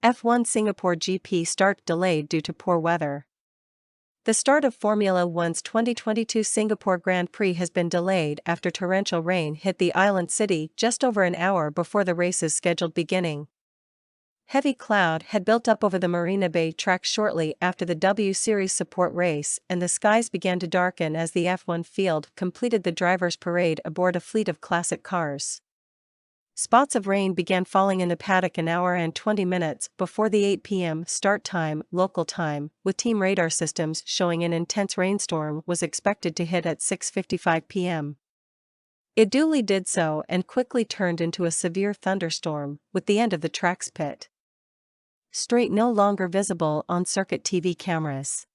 F1 Singapore GP start delayed due to poor weather. The start of Formula One's 2022 Singapore Grand Prix has been delayed after torrential rain hit the island city just over an hour before the race's scheduled beginning. Heavy cloud had built up over the Marina Bay track shortly after the W Series support race, and the skies began to darken as the F1 field completed the drivers' parade aboard a fleet of classic cars. Spots of rain began falling in the paddock an hour and 20 minutes before the 8 p.m. start time, local time, with team radar systems showing an intense rainstorm was expected to hit at 6:55 p.m. It duly did so and quickly turned into a severe thunderstorm, with the end of the track's pit straight no longer visible on circuit TV cameras.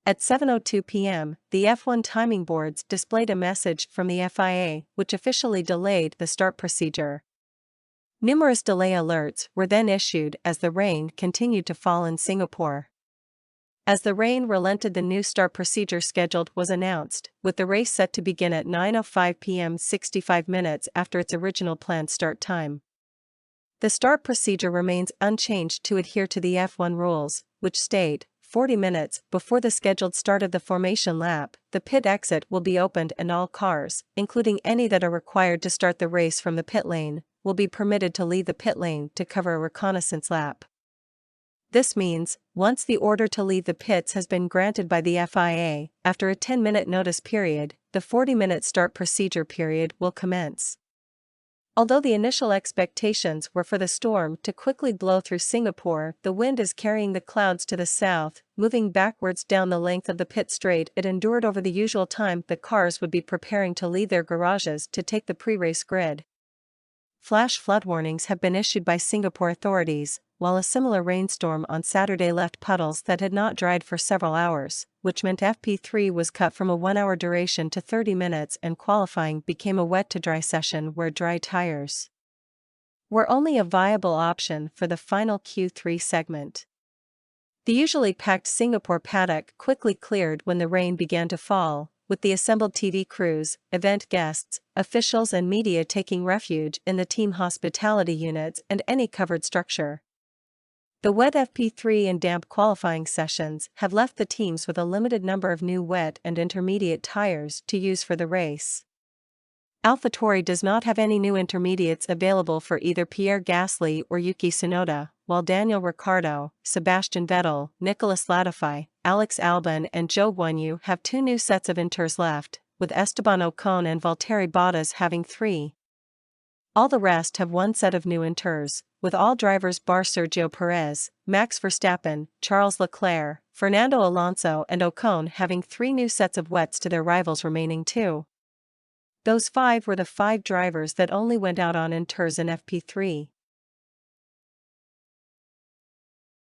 At 7:02 p.m., the F1 timing boards displayed a message from the FIA, which officially delayed the start procedure. Numerous delay alerts were then issued as the rain continued to fall in Singapore. As the rain relented, the new start procedure scheduled was announced, with the race set to begin at 9:05 p.m. 65 minutes after its original planned start time. The start procedure remains unchanged to adhere to the F1 rules, which state, 40 minutes before the scheduled start of the formation lap, the pit exit will be opened and all cars, including any that are required to start the race from the pit lane, will be permitted to leave the pit lane to cover a reconnaissance lap. This means, once the order to leave the pits has been granted by the FIA, after a 10-minute notice period, the 40-minute start procedure period will commence. Although the initial expectations were for the storm to quickly blow through Singapore, the wind is carrying the clouds to the south, moving backwards down the length of the pit straight it endured over the usual time the cars would be preparing to leave their garages to take the pre-race grid. Flash flood warnings have been issued by Singapore authorities, while a similar rainstorm on Saturday left puddles that had not dried for several hours, which meant FP3 was cut from a 1-hour duration to 30 minutes and qualifying became a wet-to-dry session where dry tires were only a viable option for the final Q3 segment. The usually packed Singapore paddock quickly cleared when the rain began to fall, with the assembled TV crews, event guests, officials and media taking refuge in the team hospitality units and any covered structure. The wet FP3 and damp qualifying sessions have left the teams with a limited number of new wet and intermediate tires to use for the race. AlphaTauri does not have any new intermediates available for either Pierre Gasly or Yuki Tsunoda, while Daniel Ricciardo, Sebastian Vettel, Nicolas Latifi, Alex Albon and Zhou Guanyu have 2 new sets of inters left, with Esteban Ocon and Valtteri Bottas having 3. All the rest have 1 set of new inters, with all drivers bar Sergio Perez, Max Verstappen, Charles Leclerc, Fernando Alonso and Ocon having 3 new sets of wets to their rivals' remaining 2. Those 5 were the 5 drivers that only went out on inters in FP3.